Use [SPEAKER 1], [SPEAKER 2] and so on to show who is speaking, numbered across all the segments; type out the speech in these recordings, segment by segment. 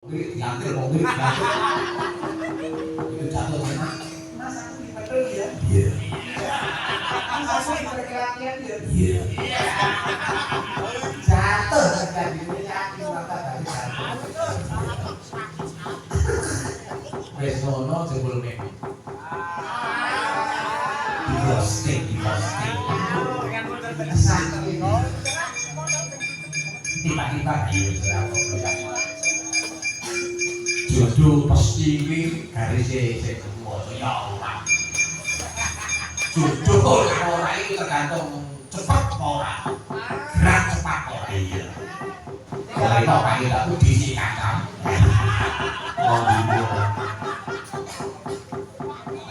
[SPEAKER 1] Diambil mau diambil. Itu jatuh enak.
[SPEAKER 2] Mas aku dipedul ya.
[SPEAKER 1] Iya.
[SPEAKER 2] Mas aku berkelatian ya.
[SPEAKER 1] Iya.
[SPEAKER 2] Jatuh kan ini yakin mata dari jatuh.
[SPEAKER 1] Wes ngono jebul mek. Di posting. Tiba-tiba jodoh pasti ini garisnya saya ya Allah jodoh orang ini tergantung cepat orang gerak cepat orang iya kalau itu apa kita tuh disikatkan mau dibuat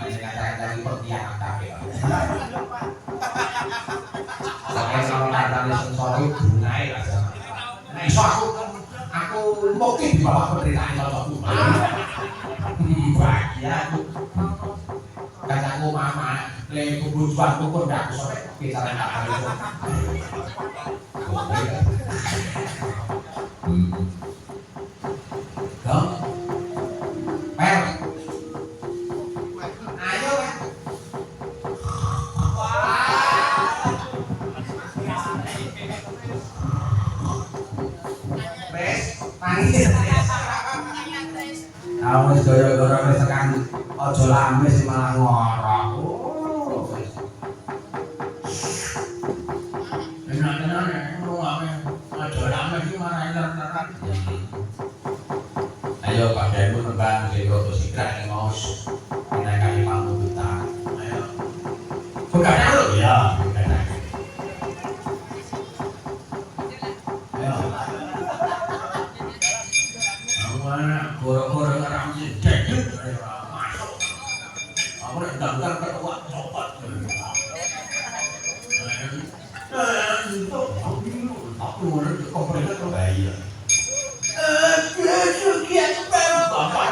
[SPEAKER 1] hanya kata-kata dari pertiakan tapi sampai kalau kata-kata sensori bungai lah nah iso aku mungkin di bawah penderitaan kalau bahagia aku kataku mama le kebutuhan pun nggak sore bicara tak kali itu dong per ayo pes panggil kamu gara-gara wis tekan aja lames malah ngorok. Oh. Enak-enak ngono aja lames iki malah enak-enak. Ayo Pak Demu nembang sing foto sikrak ning mos. Nek kali pamungkutan. Ayo. Bukan lho ya, bukan. Ayo. Awana goro-goro ngarang jedek. Aku nek ndang ketua sobat. Aku ngono komplain kok bahaya. Sekian pero bapak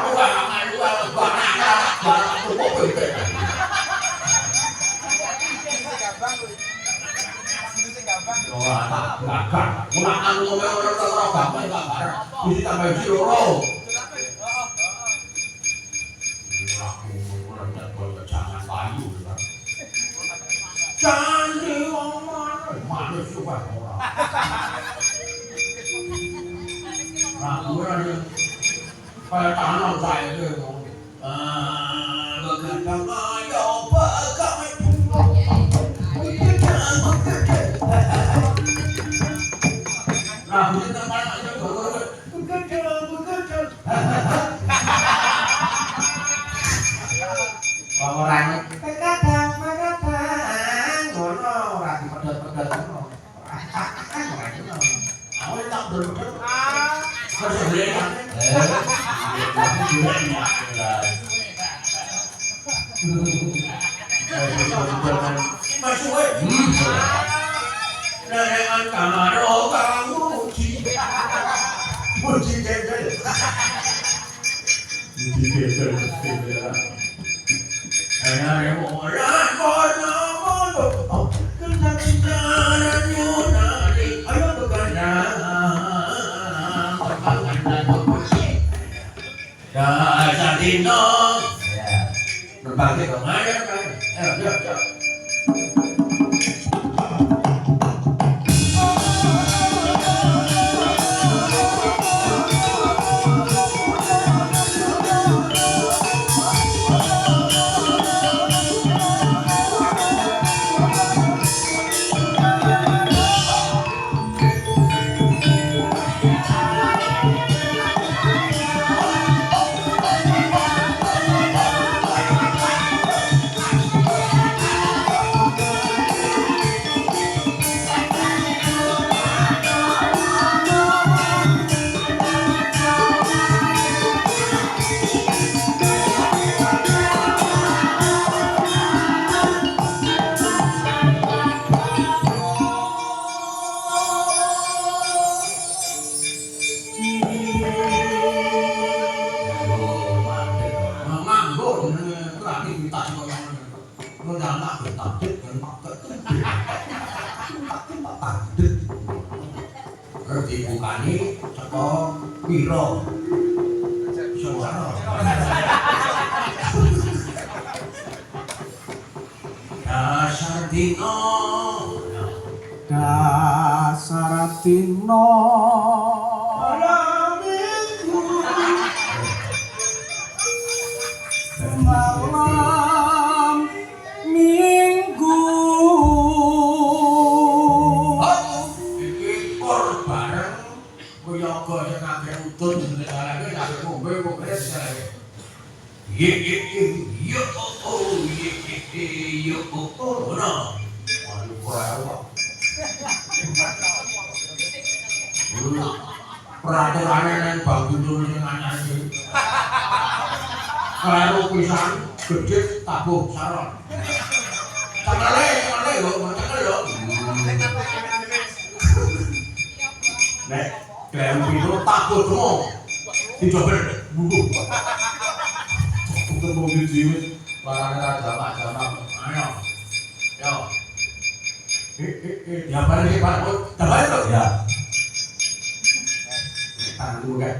[SPEAKER 1] dibukani teko piro dino
[SPEAKER 2] dasar dino malam minggu
[SPEAKER 1] iki kor bareng yoga sing akeh utun jenenge kabeh ngombe kok selesai ye yo ye yo no waduh kok peraturan yang bangun dulu dengan ini karo pisan gede tabuh saron cakale lho cakale lho nek klem itu tabuh semua dijobel buku bukan mobil jiwit warnanya jamak ayo yo ya balik ke Pak balik lho ya tangguh kan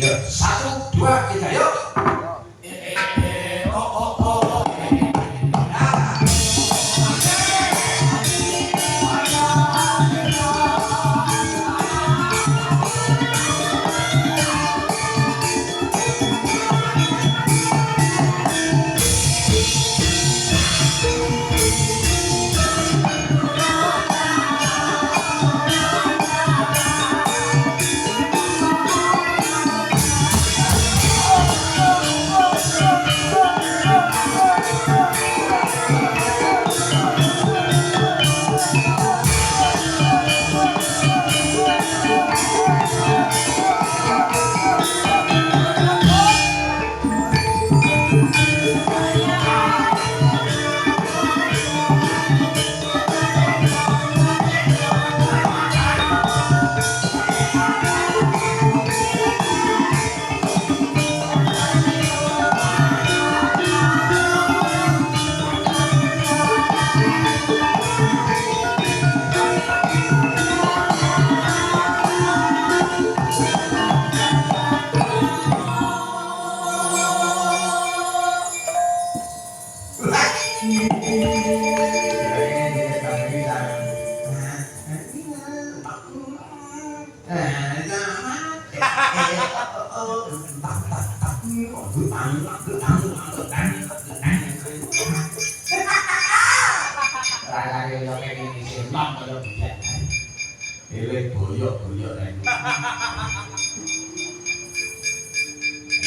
[SPEAKER 1] ya 1 2 3 yuk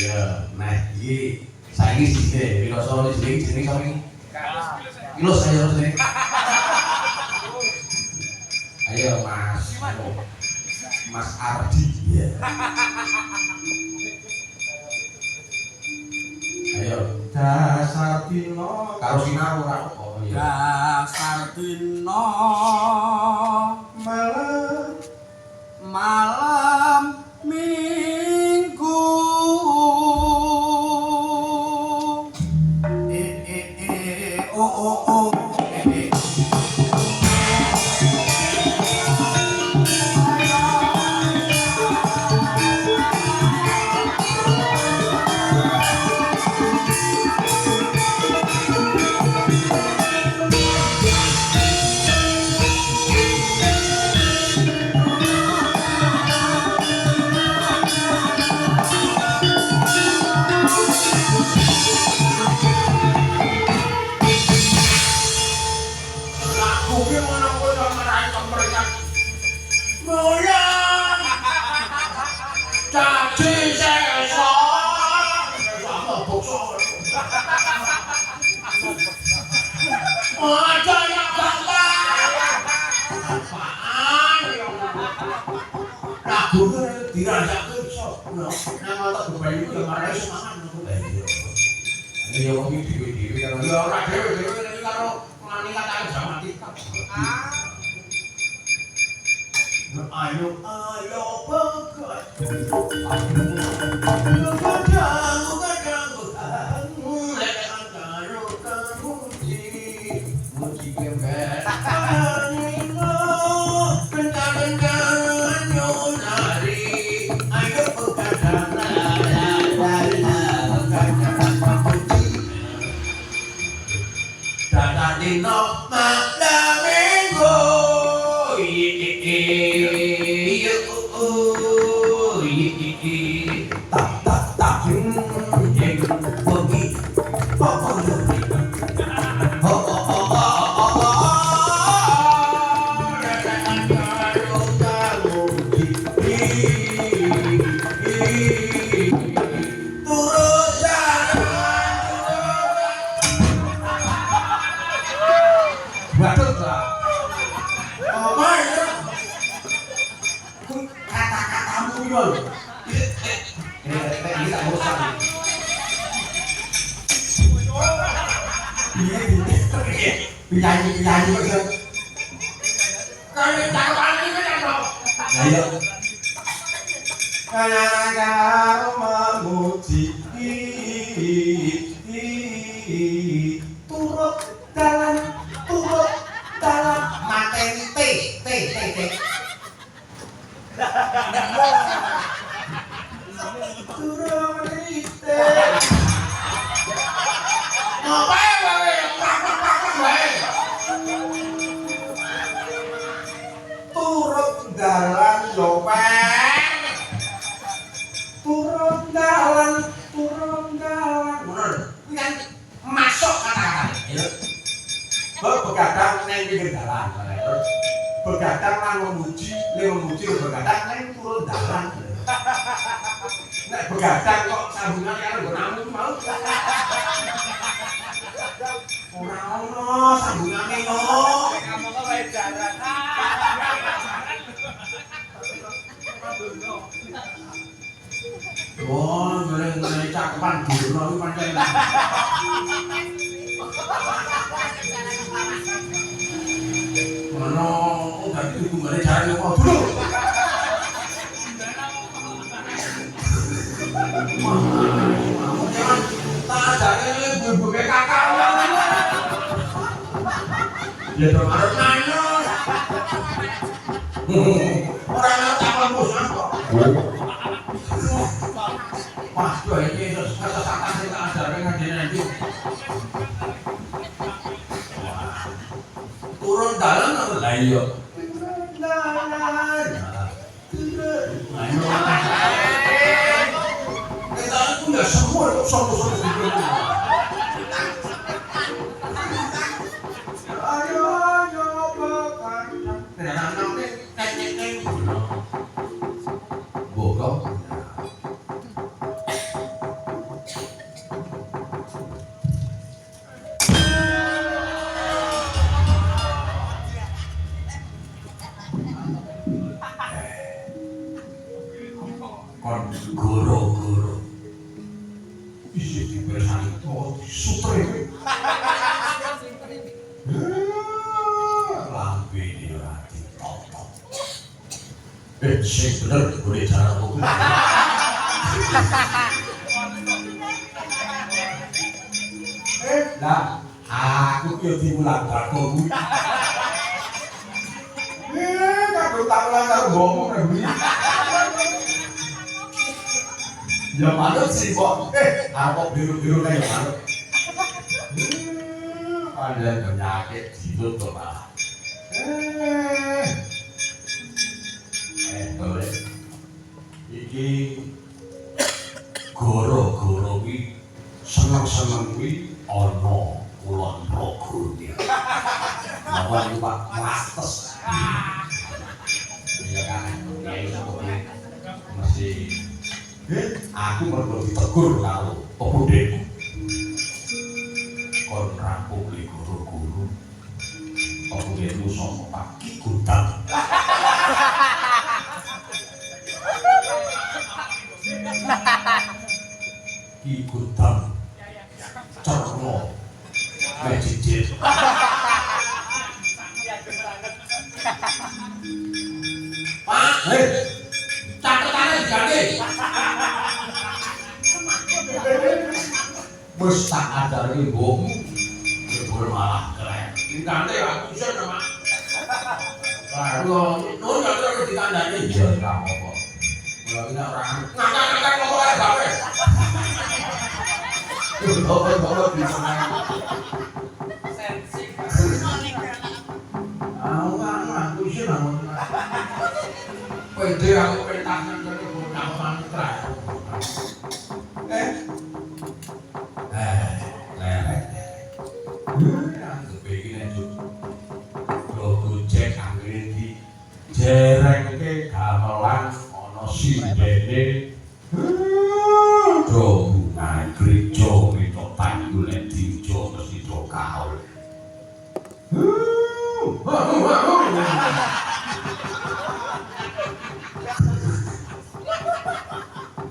[SPEAKER 1] ya, nah iki saiki sithik filosofi sithik jenenge sapa iki? Kilos saya harus ini. Ayo Mas Ardi ya. Ayo dasar dino karo sinau ora apa ya.
[SPEAKER 2] dasar dino malam minggu
[SPEAKER 1] dino malam minggu tak tak tak jeng bengi Penyanyi betul. Kalau tak ini kan ada. Ayo. Kau memuji turut dalam materi T. Turut T. Ngapain wae? Turut dalan lopeng. Turun dalan. Bener. Kan masuk kata-kata. Ayo. Begadang nang pinggir dalan. Begadang nang memuji begadang nang turun dalan. Nek begadang kok sambungan karo nggonamu mau. Ora ono sambungane no. Ngomong wae jaran. Wah, ngene cakepan dino iki pancen. Ono dadi tunggale jaran opo dulu. Tak ajake ibu-ibu kakak. Ya dong arep nanya. Ora ngerti apa bosan kok. Wah, yo iki kesesatan sing tak ajare ngene iki. Turun dalan apa lah iya. Turun dalan. Kita itu enggak semua kok sono-sono gitu. Ayo makan. Nenang-nenang nek bokok. Kon goro-goro isi dipersani kok sutre lambe ini ora ditotok sing bener boleh cara kok lah aku ki yo dimulang bakku kadung tak ulang karo ngomong kuwi. Ya manut sih kok. Aku biru-biru kae ya manut. Ada penyakit hidup kok malah. Boleh. Iki goro-goro kuwi seneng-seneng kuwi ana kulon rogone. Apa iki Pak Wastes. Iya kan. Ya iso mesti aku mergo ditegur karo pemudeku kon rampung li guru-guru pemudeku sapa Pak Ki Gudang Ki Gudang cerno mejijit Pak catetane diganti wis tak ajari mbokmu jebul malah keren diganti aku iso sama baru nun gak terus ditandani ya ora apa-apa kalau kita orang ngangkat ngomong ae bae bapak bisa sensi pede aku pentasan kene bocah mantra. Lelek. Aku pengen itu. Logo cek anggere iki jerengke gamelan ana sindene. Rombongan gereja minta panggulan dijo mesti do kaul.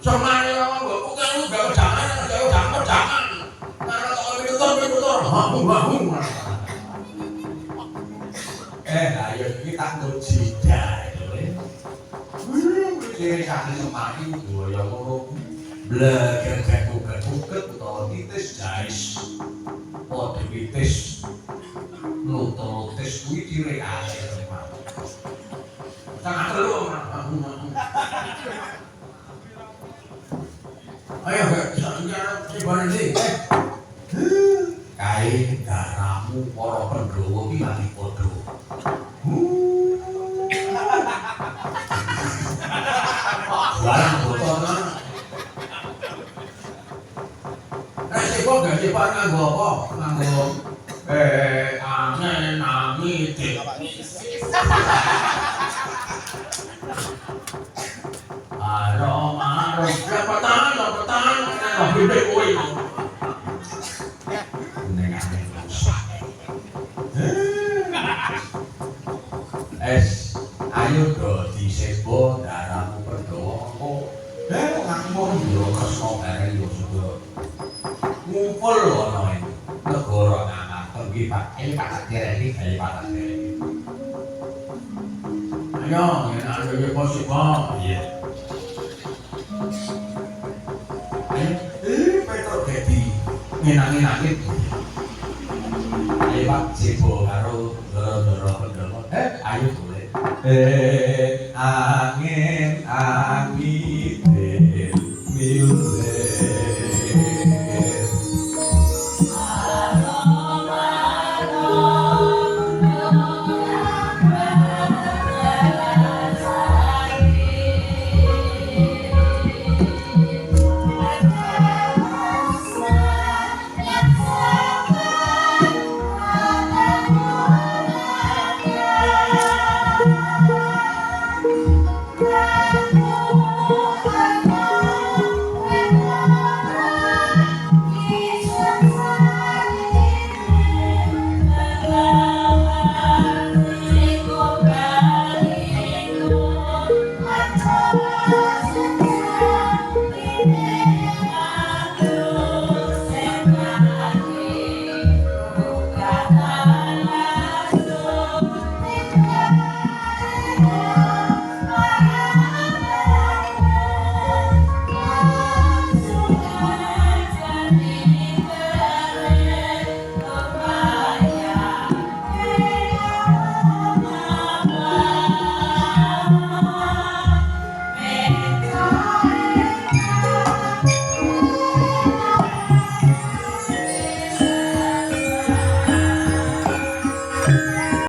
[SPEAKER 1] Semane wong bukan gak jangan. Karena kalau minutor. Ayo kita nguji dah. Kiri kaki semari ya ngono. Belajar buket utawa titis guys. Podhe titis. Lutis kuwi direkake teman. Sangat telu. Ayo sebarang sih. Kae garamu para Pandhawa iki lagi padha. Barang botol. Kok gak cepat nganggo apa? Nganggo angin angit. Aroma, lepatan, gede kowe. Ayo do disebo darahmu Pandhawa engko. Ngampun yo Kresna bareng yo sudah. Ngumpul ana iki. Negara ngangaken iki Pak. Iki Pak Direni, iki Pak Direni. Ayo, yen ana yo posisi iya. Petro Dedi ngenang-enangin. Ayo Pak Jebo karo ndoro-ndoro Pandhawa. Ayo boleh. Angin